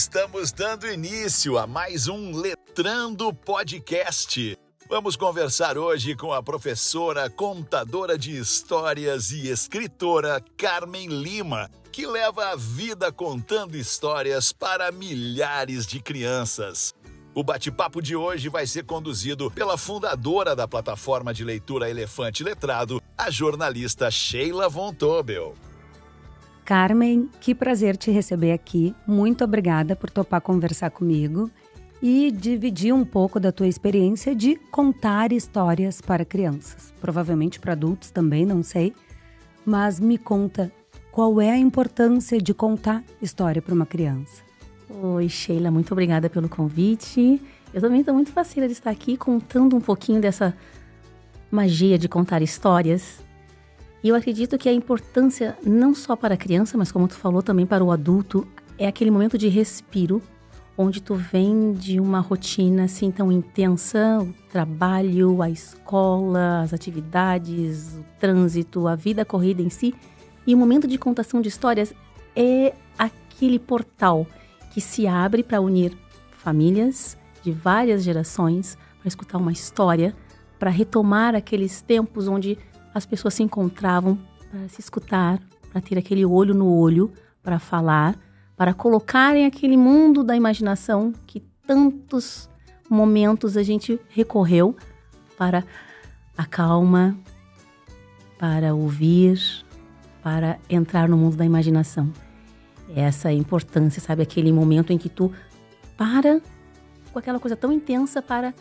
Estamos dando início a mais um Letrando Podcast. Vamos conversar hoje com a professora, contadora de histórias e escritora Carmen Lima, que leva a vida contando histórias para milhares de crianças. O bate-papo de hoje vai ser conduzido pela fundadora da plataforma de leitura Elefante Letrado, a jornalista Sheila Von Tobel. Carmen, que prazer te receber aqui. Muito obrigada por topar conversar comigo e dividir um pouco da tua experiência de contar histórias para crianças. Provavelmente para adultos também, não sei. Mas me conta, qual é a importância de contar história para uma criança? Oi, Sheila, muito obrigada pelo convite. Eu também estou muito fascinada de estar aqui contando um pouquinho dessa magia de contar histórias. E eu acredito que a importância, não só para a criança, mas como tu falou, também para o adulto, é aquele momento de respiro, onde tu vem de uma rotina assim tão intensa, o trabalho, a escola, as atividades, o trânsito, a vida corrida em si. E o momento de contação de histórias é aquele portal que se abre para unir famílias de várias gerações, para escutar uma história, para retomar aqueles tempos onde as pessoas se encontravam para se escutar, para ter aquele olho no olho, para falar, para colocarem aquele mundo da imaginação que tantos momentos a gente recorreu para a calma, para ouvir, para entrar no mundo da imaginação. Essa é a importância, sabe? Aquele momento em que tu para com aquela coisa tão intensa para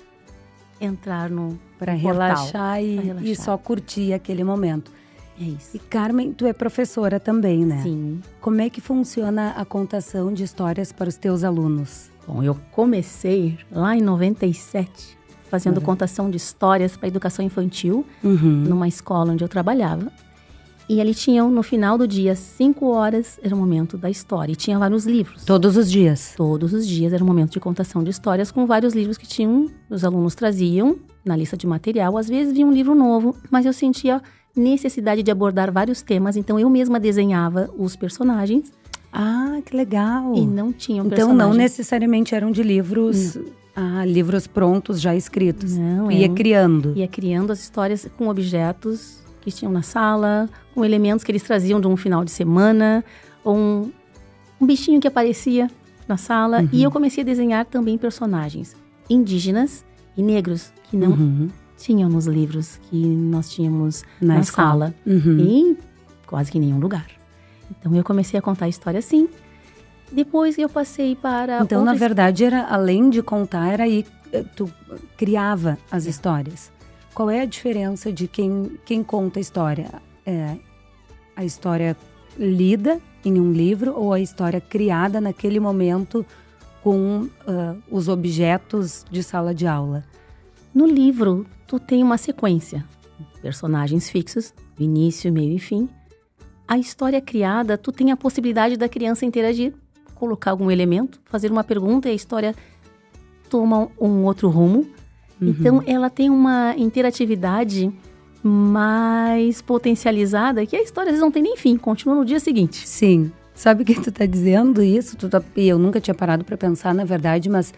entrar no Para portal, relaxar relaxar. e só curtir aquele momento. É isso. E Carmen, tu é professora também, né? Sim. Como é que funciona a contação de histórias para os teus alunos? Bom, eu comecei lá em 97, fazendo contação de histórias para educação infantil, numa escola onde eu trabalhava. E ali tinham, no final do dia, 5 horas, era o momento da história. E tinha vários livros. Todos os dias? Todos os dias era o momento de contação de histórias, com vários livros que tinham, os alunos traziam na lista de material. Às vezes vinha um livro novo, mas eu sentia necessidade de abordar vários temas. Então, eu mesma desenhava os personagens. Ah, que legal! E não tinham Então, personagens. não necessariamente eram de livros... livros prontos, já escritos. Não, Ia criando. Ia criando as histórias com objetos que tinham na sala, com elementos que eles traziam de um final de semana, ou um bichinho que aparecia na sala. E eu comecei a desenhar também personagens indígenas e negros, que não tinham nos livros que nós tínhamos na sala, em quase que nenhum lugar. Então, eu comecei a contar a história assim. Depois eu passei para... Então, na verdade, era, além de contar, era aí tu criava as histórias. Qual é a diferença de quem conta a história? É a história lida em um livro ou a história criada naquele momento com os objetos de sala de aula? No livro, tu tem uma sequência. Personagens fixos, início, meio e fim. A história criada, tu tem a possibilidade da criança interagir, colocar algum elemento, fazer uma pergunta e a história toma um outro rumo. Então, ela tem uma interatividade mais potencializada, que a história às vezes não tem nem fim, continua no dia seguinte. Sim. Sabe o que tu tá dizendo isso? Eu nunca tinha parado para pensar, na verdade, mas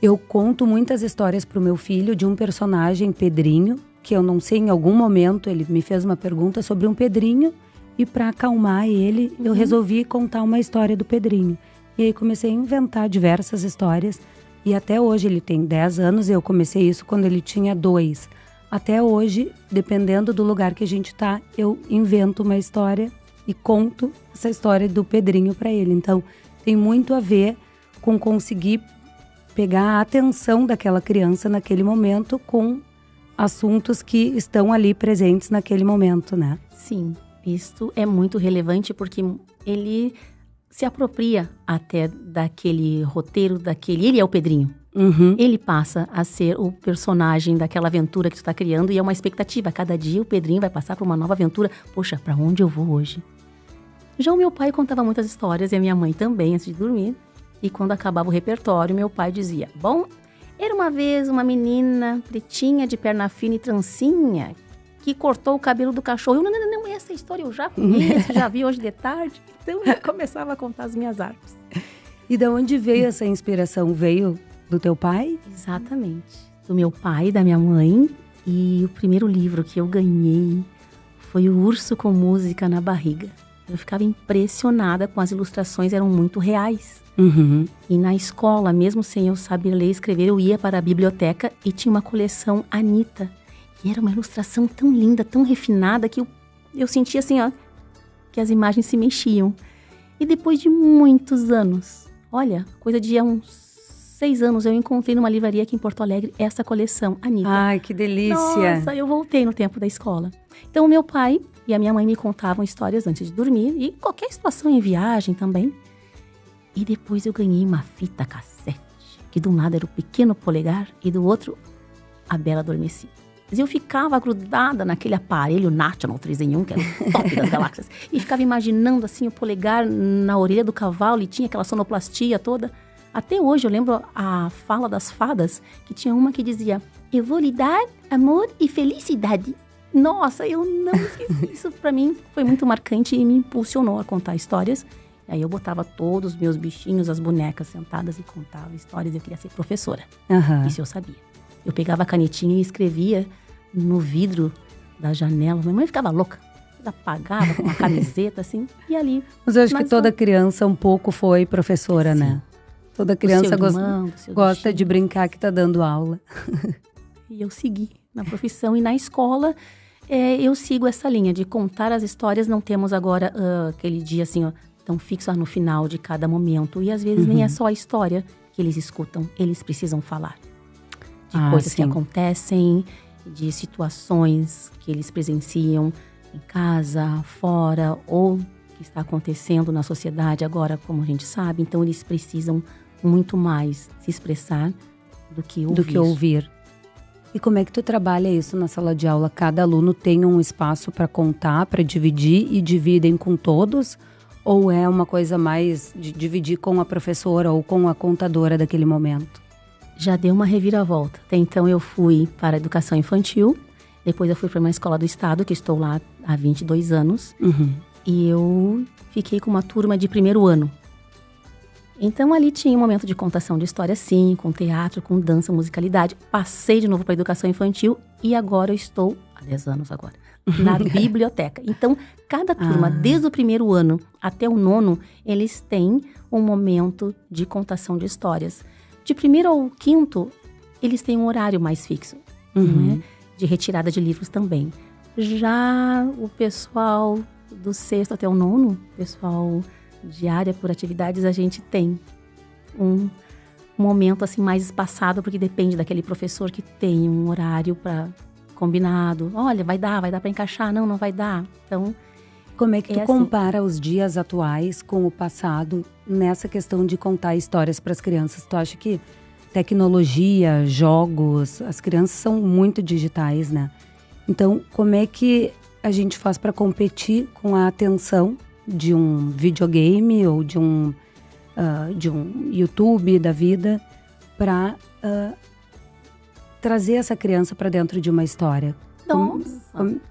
eu conto muitas histórias pro meu filho de um personagem, Pedrinho, que eu não sei, em algum momento ele me fez uma pergunta sobre um Pedrinho e para acalmar ele, eu resolvi contar uma história do Pedrinho. E aí comecei a inventar diversas histórias. E até hoje, ele tem 10 anos, eu comecei isso quando ele tinha 2. Até hoje, dependendo do lugar que a gente tá, eu invento uma história e conto essa história do Pedrinho para ele. Então, tem muito a ver com conseguir pegar a atenção daquela criança naquele momento com assuntos que estão ali presentes naquele momento, né? Sim, isto é muito relevante porque ele se apropria até daquele roteiro, ele é o Pedrinho. Ele passa a ser o personagem daquela aventura que tu tá criando e é uma expectativa. Cada dia o Pedrinho vai passar por uma nova aventura. Poxa, pra onde eu vou hoje? Já o meu pai contava muitas histórias e a minha mãe também, antes de dormir. E quando acabava o repertório, meu pai dizia: bom, era uma vez uma menina pretinha de perna fina e trancinha que cortou o cabelo do cachorro. Eu, não, essa história eu já conheço, já vi hoje de tarde. Então eu começava a contar as minhas artes. E de onde veio essa inspiração? Veio do teu pai? Exatamente. Do meu pai, da minha mãe. E o primeiro livro que eu ganhei foi O Urso com Música na Barriga. Eu ficava impressionada com as ilustrações, eram muito reais. Uhum. E na escola, mesmo sem eu saber ler e escrever, eu ia para a biblioteca e tinha uma coleção Anitta. E era uma ilustração tão linda, tão refinada, que eu sentia assim, ó, que as imagens se mexiam. E depois de muitos anos, olha, coisa de uns 6 anos, eu encontrei numa livraria aqui em Porto Alegre essa coleção Anitta. Ai, que delícia! Nossa, eu voltei no tempo da escola. Então, o meu pai e a minha mãe me contavam histórias antes de dormir, e qualquer situação em viagem também. E depois eu ganhei uma fita cassete, que de um lado era o Pequeno Polegar e do outro a Bela Adormecida. E eu ficava grudada naquele aparelho National 3-in-1, que era o top das galáxias. E ficava imaginando assim o polegar na orelha do cavalo e tinha aquela sonoplastia toda. Até hoje eu lembro a fala das fadas, que tinha uma que dizia: eu vou lhe dar amor e felicidade. Nossa, eu não esqueci. Isso pra mim foi muito marcante e me impulsionou a contar histórias. E aí eu botava todos os meus bichinhos, as bonecas sentadas e contava histórias. Eu queria ser professora. Uhum. Isso eu sabia. Eu pegava a canetinha e escrevia no vidro da janela. Minha mãe ficava louca. Ela apagava com uma camiseta assim, e ali. Mas eu acho que toda criança um pouco foi professora, Sim. né? Toda criança gosta de brincar que tá dando aula. E eu segui na profissão e na escola. Eu sigo essa linha de contar as histórias. Não temos agora aquele dia assim, ó, tão fixo no final de cada momento. E às vezes nem é só a história que eles escutam, eles precisam falar. De coisas que acontecem, de situações que eles presenciam em casa, fora, ou que está acontecendo na sociedade agora, como a gente sabe. Então, eles precisam muito mais se expressar do que ouvir. E como é que tu trabalha isso na sala de aula? Cada aluno tem um espaço para contar, para dividir e dividem com todos? Ou é uma coisa mais de dividir com a professora ou com a contadora daquele momento? Já deu uma reviravolta. Até então eu fui para a educação infantil, depois eu fui para uma escola do estado, que estou lá há 22 anos. Uhum. E eu fiquei com uma turma de primeiro ano. Então ali tinha um momento de contação de história, sim, com teatro, com dança, musicalidade. Passei de novo para a educação infantil e agora eu estou, há 10 anos agora, na biblioteca. Então, cada turma, desde o primeiro ano até o 9º, eles têm um momento de contação de histórias. De primeiro ao 5º, eles têm um horário mais fixo, né? De retirada de livros também. Já o pessoal do 6º até o 9º, pessoal de área por atividades, a gente tem um momento assim mais espaçado, porque depende daquele professor que tem um horário para combinado. Olha, vai dar para encaixar, não vai dar. Então, como é que tu assim, compara os dias atuais com o passado nessa questão de contar histórias para as crianças? Tu acha que tecnologia, jogos, as crianças são muito digitais, né? Então, como é que a gente faz para competir com a atenção de um videogame ou de um YouTube da vida para trazer essa criança para dentro de uma história?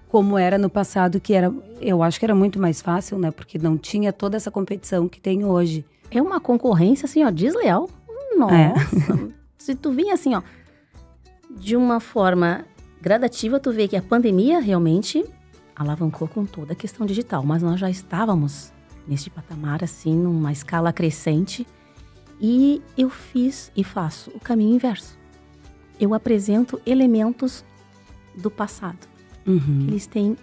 Como era no passado, que eu acho que era muito mais fácil, né? Porque não tinha toda essa competição que tem hoje. É uma concorrência, assim, ó, desleal. Nossa, se tu vinha assim, ó, de uma forma gradativa, tu vê que a pandemia realmente alavancou com toda a questão digital. Mas nós já estávamos neste patamar, assim, numa escala crescente. E eu fiz e faço o caminho inverso. Eu apresento elementos do passado. Eles têm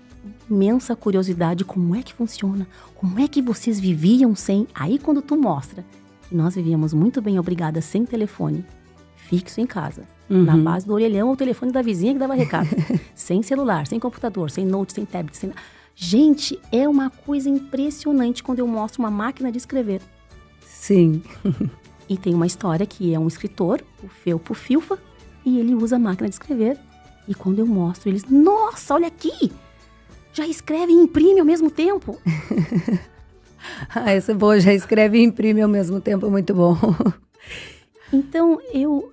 imensa curiosidade, como é que funciona, como é que vocês viviam sem... Aí quando tu mostra que nós vivíamos muito bem, obrigada, sem telefone, fixo em casa, na base do orelhão ou telefone da vizinha que dava recado, sem celular, sem computador, sem note, sem tablet, sem... Gente, é uma coisa impressionante quando eu mostro uma máquina de escrever. Sim. E tem uma história que é um escritor, o Felpo Filfa, e ele usa a máquina de escrever. E quando eu mostro, eles... Nossa, olha aqui! Já escreve e imprime ao mesmo tempo. Essa é boa, já escreve e imprime ao mesmo tempo, muito bom. Então, eu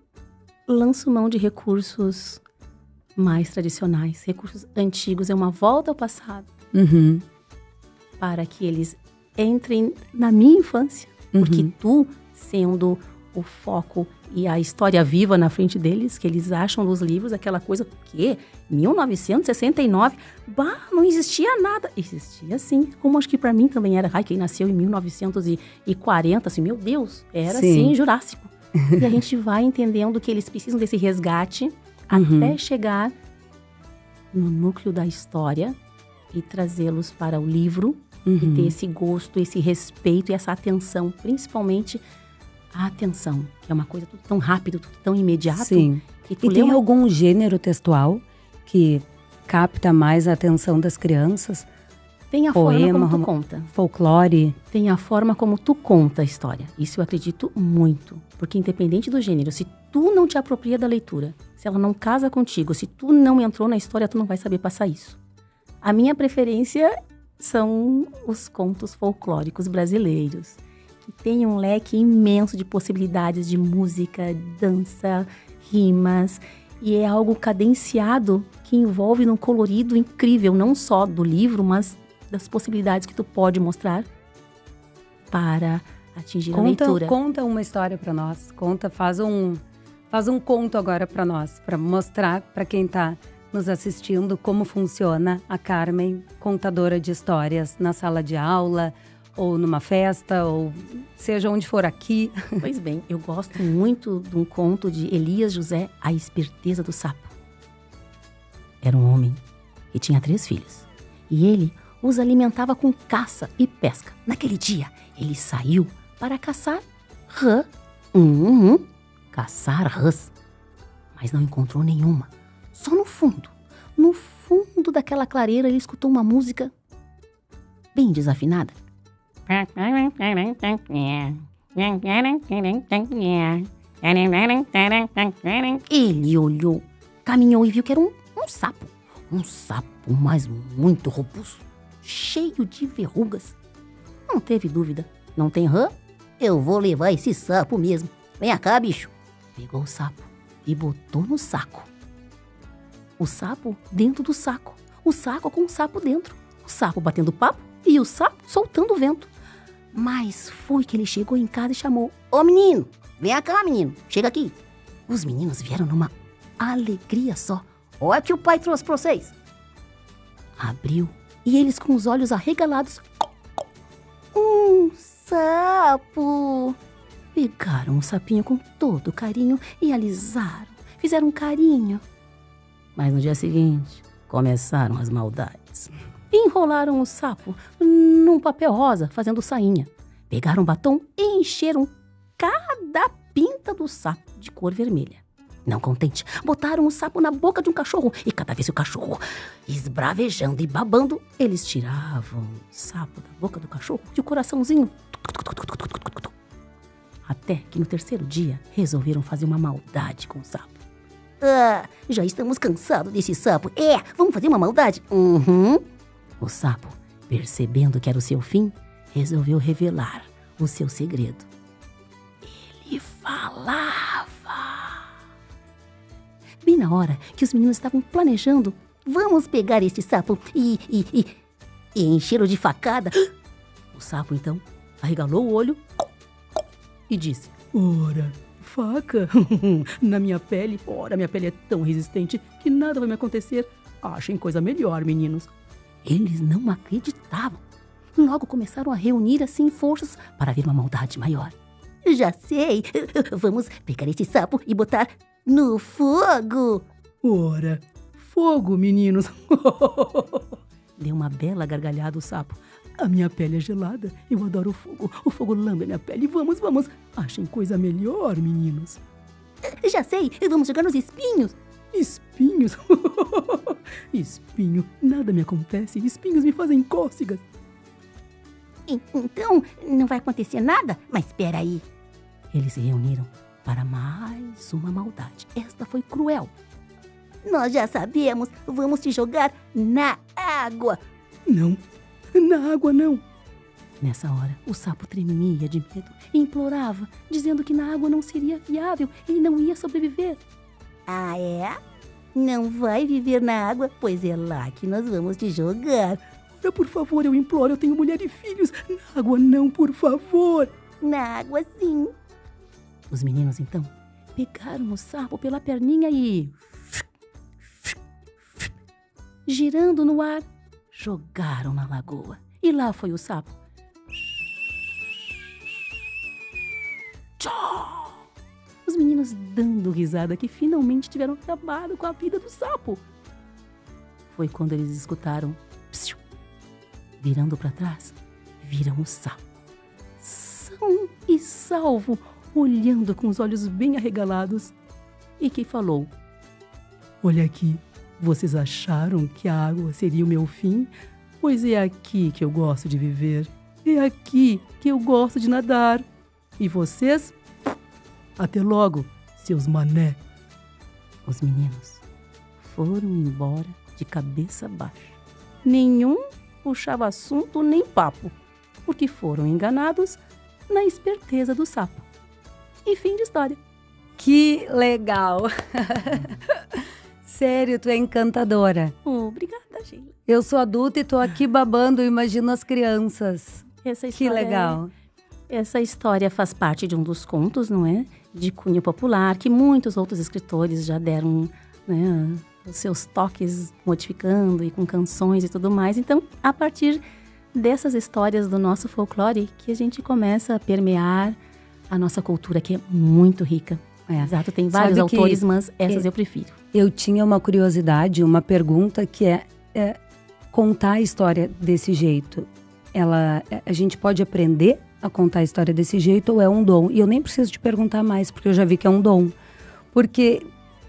lanço mão de recursos mais tradicionais, recursos antigos. É uma volta ao passado. Para que eles entrem na minha infância. Porque tu sendo o foco e a história viva na frente deles, que eles acham dos livros aquela coisa que 1969, não existia nada. Existia sim, como acho que para mim também era. Quem nasceu em 1940, assim, meu Deus, era assim, Jurássico. E a gente vai entendendo que eles precisam desse resgate até chegar no núcleo da história e trazê-los para o livro e ter esse gosto, esse respeito e essa atenção, principalmente a atenção, que é uma coisa tudo tão rápido, tudo tão imediato. Sim. Que tu E tem algum gênero textual que capta mais a atenção das crianças? Tem a Poema, forma como tu conta. Folclore? Tem a forma como tu conta a história. Isso eu acredito muito. Porque independente do gênero, se tu não te apropria da leitura, se ela não casa contigo, se tu não entrou na história, tu não vai saber passar isso. A minha preferência são os contos folclóricos brasileiros, que tem um leque imenso de possibilidades de música, dança, rimas, e é algo cadenciado que envolve num colorido incrível, não só do livro, mas das possibilidades que tu pode mostrar para atingir a leitura. Conta uma história para nós. Faz um conto agora para nós, para mostrar para quem está nos assistindo como funciona a Carmen, contadora de histórias na sala de aula, ou numa festa, ou seja onde for aqui. Pois bem, eu gosto muito de um conto de Elias José, A Esperteza do Sapo. Era um homem que tinha 3 filhos. E ele os alimentava com caça e pesca. Naquele dia, ele saiu para caçar rã. Caçar rãs. Mas não encontrou nenhuma. Só no fundo daquela clareira, ele escutou uma música bem desafinada. Ele olhou, caminhou e viu que era um sapo. Um sapo, mas muito robusto, cheio de verrugas. Não teve dúvida. Não tem rã? Eu vou levar esse sapo mesmo. Vem cá, bicho. Pegou o sapo e botou no saco. O sapo dentro do saco. O saco com o sapo dentro. O sapo batendo papo e o sapo soltando o vento. Mas foi que ele chegou em casa e chamou: Ô menino, vem cá, menino, chega aqui. Os meninos vieram numa alegria só. Olha o que o pai trouxe pra vocês. Abriu e eles com os olhos arregalados. Um sapo. Pegaram o sapinho com todo carinho e alisaram. Fizeram um carinho. Mas no dia seguinte, começaram as maldades. Enrolaram o sapo num papel rosa, fazendo sainha. Pegaram um batom e encheram cada pinta do sapo de cor vermelha. Não contente, botaram o sapo na boca de um cachorro e cada vez que o cachorro, esbravejando e babando, eles tiravam o sapo da boca do cachorro e o coraçãozinho. Até que no 3º dia resolveram fazer uma maldade com o sapo. Já estamos cansados desse sapo. Vamos fazer uma maldade? O sapo, percebendo que era o seu fim, resolveu revelar o seu segredo. Ele falava. Bem na hora que os meninos estavam planejando, vamos pegar este sapo e encher-o de facada. O sapo, então, arregalou o olho e disse: Ora, faca? Na minha pele? Ora, minha pele é tão resistente que nada vai me acontecer. Achem coisa melhor, meninos. Eles não acreditavam. Logo começaram a reunir assim forças para ver uma maldade maior. Já sei! Vamos pegar esse sapo e botar no fogo! Ora, fogo, meninos! Deu uma bela gargalhada o sapo. A minha pele é gelada, eu adoro o fogo. O fogo lambe a minha pele. Vamos! Achem coisa melhor, meninos. Já sei! Vamos jogar nos espinhos! Espinhos? Espinho, nada me acontece. Espinhos me fazem cócegas. Então, não vai acontecer nada? Mas espera aí. Eles se reuniram para mais uma maldade. Esta foi cruel. Nós já sabemos. Vamos te jogar na água. Não, na água não. Nessa hora, o sapo tremia de medo e implorava, dizendo que na água não seria viável, ele não ia sobreviver. Ah, é? Não vai viver na água? Pois é lá que nós vamos te jogar. Ora, por favor, eu imploro, eu tenho mulher e filhos. Na água não, por favor. Na água sim. Os meninos, então, pegaram o sapo pela perninha e, girando no ar, jogaram na lagoa. E lá foi o sapo. Tchau! Os meninos dando risada que finalmente tiveram acabado com a vida do sapo. Foi quando eles escutaram, psiu, virando para trás, viram o sapo, são e salvo, olhando com os olhos bem arregalados, e que falou: olha aqui, vocês acharam que a água seria o meu fim? Pois é aqui que eu gosto de viver, é aqui que eu gosto de nadar. E vocês? Até logo, seus mané. Os meninos foram embora de cabeça baixa. Nenhum puxava assunto nem papo, porque foram enganados na esperteza do sapo. E fim de história. Que legal! Sério, tu é encantadora. Obrigada, Sheila. Eu sou adulta e tô aqui babando, eu imagino as crianças. Que legal. Essa história faz parte de um dos contos, não é? De cunho popular, que muitos outros escritores já deram, né, os seus toques modificando e com canções e tudo mais. Então, a partir dessas histórias do nosso folclore, que a gente começa a permear a nossa cultura, que é muito rica. Exato, tem vários autores, mas essas eu prefiro. Eu tinha uma curiosidade, uma pergunta que é contar a história desse jeito. A gente pode aprender a contar a história desse jeito ou é um dom? E eu nem preciso te perguntar mais, porque eu já vi que é um dom. Porque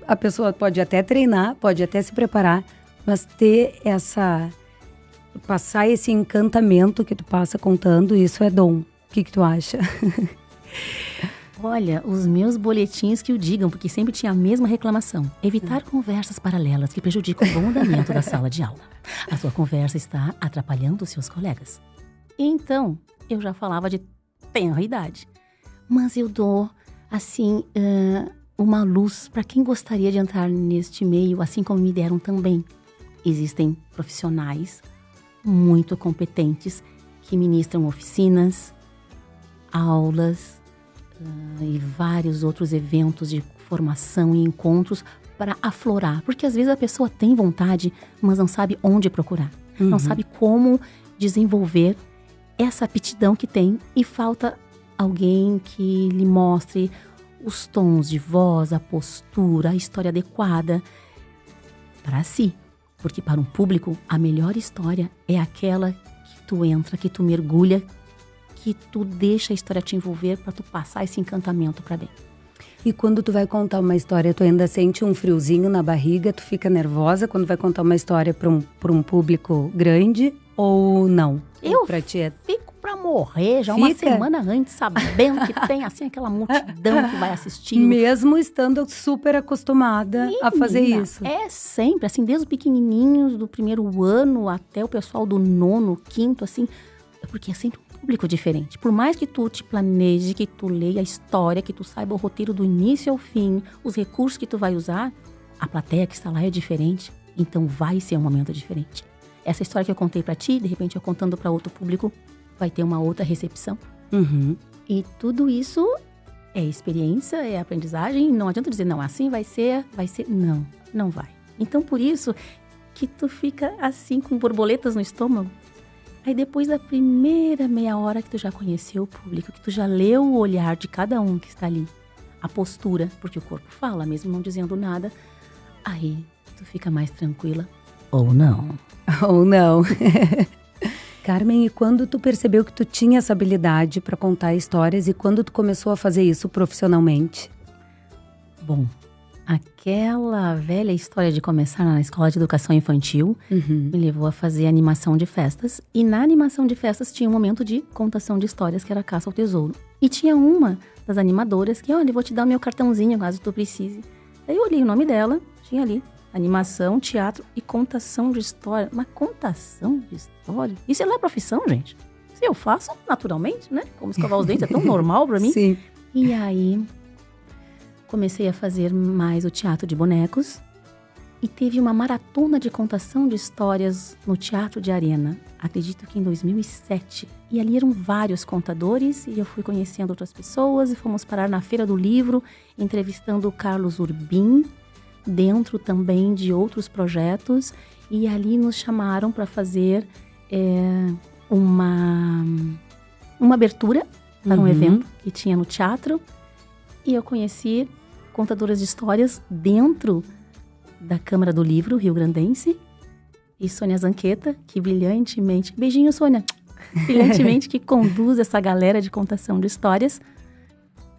a pessoa pode até treinar, pode até se preparar, mas passar esse encantamento que tu passa contando, isso é dom. O que tu acha? Olha, os meus boletins que o digam, porque sempre tinha a mesma reclamação. Evitar conversas paralelas que prejudicam o bom andamento da sala de aula. A sua conversa está atrapalhando os seus colegas. Então, eu já falava de tenra idade. Mas eu dou, assim, uma luz para quem gostaria de entrar neste meio, assim como me deram também. Existem profissionais muito competentes que ministram oficinas, aulas e vários outros eventos de formação e encontros para aflorar. Porque às vezes a pessoa tem vontade, mas não sabe onde procurar. Não sabe como desenvolver essa aptidão que tem e falta alguém que lhe mostre os tons de voz, a postura, a história adequada para si. Porque para um público, a melhor história é aquela que tu entra, que tu mergulha, que tu deixa a história te envolver para tu passar esse encantamento para bem. E quando tu vai contar uma história, tu ainda sente um friozinho na barriga? Tu fica nervosa quando vai contar uma história para um público grande ou não? Eu pra ti fico para morrer já uma semana antes, sabendo que tem assim aquela multidão que vai assistir. Mesmo estando super acostumada a fazer isso. É sempre, assim, desde os pequenininhos do primeiro ano até o pessoal do nono, quinto, assim, porque é sempre um público diferente. Por mais que tu te planeje, que tu leia a história, que tu saiba o roteiro do início ao fim, os recursos que tu vai usar, a plateia que está lá é diferente, então vai ser um momento diferente. Essa história que eu contei pra ti, de repente eu contando pra outro público, vai ter uma outra recepção. E tudo isso é experiência, é aprendizagem. Não adianta dizer, não, assim vai ser. Não, não vai. Então, por isso que tu fica assim, com borboletas no estômago. Aí depois da primeira meia hora que tu já conheceu o público, que tu já leu o olhar de cada um que está ali, a postura, porque o corpo fala, mesmo não dizendo nada, aí tu fica mais tranquila. Ou não. Ou não. Carmen, e quando tu percebeu que tu tinha essa habilidade para contar histórias e quando tu começou a fazer isso profissionalmente? Bom, aquela velha história de começar na escola de educação infantil me levou a fazer animação de festas. E na animação de festas tinha um momento de contação de histórias, que era a caça ao tesouro. E tinha uma das animadoras que, olha, eu vou te dar o meu cartãozinho caso tu precise. Daí eu olhei o nome dela, tinha ali. Animação, teatro e contação de história. Mas contação de história? Isso não é profissão, gente? Se eu faço, naturalmente, né? Como escovar os dentes é tão normal pra mim. Sim. E aí, comecei a fazer mais o teatro de bonecos. e teve uma maratona de contação de histórias no Teatro de Arena, acredito que em 2007. E ali eram vários contadores e eu fui conhecendo outras pessoas e fomos parar na Feira do Livro, entrevistando o Carlos Urbim, dentro também de outros projetos. E ali nos chamaram para fazer uma abertura para um evento que tinha no teatro. E eu conheci contadoras de histórias dentro da Câmara do Livro Rio-Grandense, e Sônia Zanqueta, que brilhantemente, beijinho Sônia, brilhantemente que conduz essa galera de contação de histórias,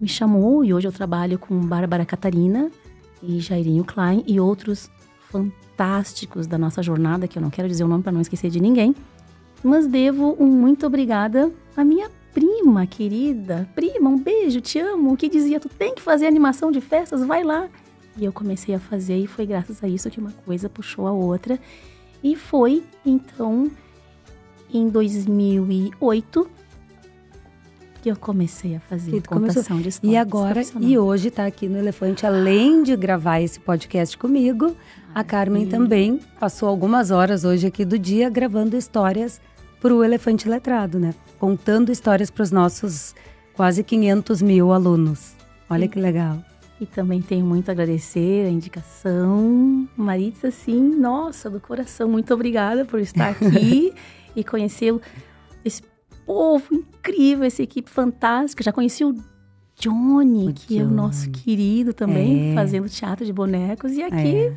me chamou, e hoje eu trabalho com Bárbara Catarina e Jairinho Klein e outros fantásticos da nossa jornada, que eu não quero dizer o nome para não esquecer de ninguém, mas devo um muito obrigada à minha prima querida. Prima, um beijo, te amo, que dizia, tu tem que fazer animação de festas, vai lá. E eu comecei a fazer e foi graças a isso que uma coisa puxou a outra. E foi, então, em 2008 que eu comecei a fazer contação de histórias. E agora, e hoje tá aqui no Elefante, além de gravar esse podcast comigo, a Carmen também passou algumas horas hoje aqui do dia gravando histórias para o Elefante Letrado, né? Contando histórias para os nossos quase 500 mil alunos. Olha que legal. E também tenho muito a agradecer a indicação. Maritza, sim, nossa, do coração, muito obrigada por estar aqui e conhecer esse povo incrível, essa equipe fantástica. Já conheci o Johnny, que é o nosso querido também, fazendo teatro de bonecos. E aqui,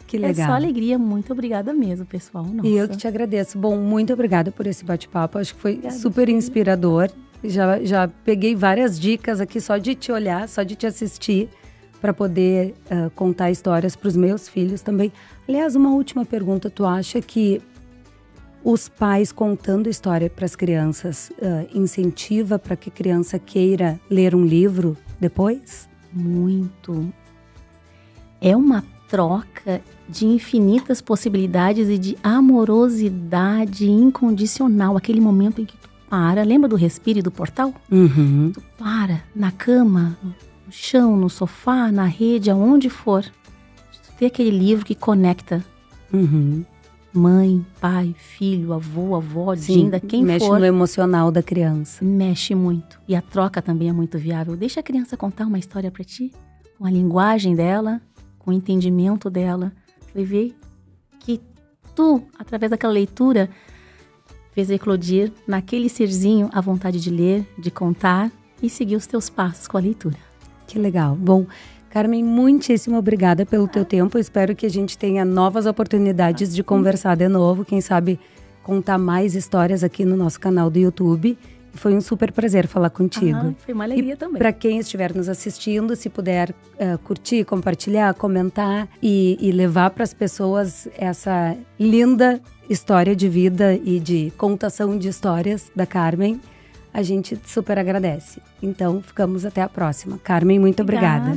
que legal. É só alegria. Muito obrigada mesmo, pessoal. Nossa. E eu que te agradeço. Bom, muito obrigada por esse bate-papo. Acho que foi super inspirador. Já peguei várias dicas aqui só de te olhar, só de te assistir, para poder contar histórias para os meus filhos também. Aliás, uma última pergunta. Tu acha que os pais contando história para as crianças incentiva para que a criança queira ler um livro depois? Muito. É uma troca de infinitas possibilidades e de amorosidade incondicional. Aquele momento em que tu para, lembra do respiro e do portal? Tu para na cama, no chão, no sofá, na rede, aonde for. Tu tem aquele livro que conecta mãe, pai, filho, avô, avó, Dinda, quem mexe for. Mexe no emocional da criança. Mexe muito. E a troca também é muito viável. Deixa a criança contar uma história pra ti, com a linguagem dela, com o entendimento dela. Vai ver que tu, através daquela leitura, fez eclodir naquele serzinho a vontade de ler, de contar e seguir os teus passos com a leitura. Que legal. Bom, Carmen, muitíssimo obrigada pelo teu tempo. Eu espero que a gente tenha novas oportunidades de conversar de novo. Quem sabe contar mais histórias aqui no nosso canal do YouTube. Foi um super prazer falar contigo. Foi uma alegria também. Para quem estiver nos assistindo, se puder curtir, compartilhar, comentar e levar para as pessoas essa linda história de vida e de contação de histórias da Carmen, a gente super agradece. Então, ficamos até a próxima. Carmen, muito obrigada.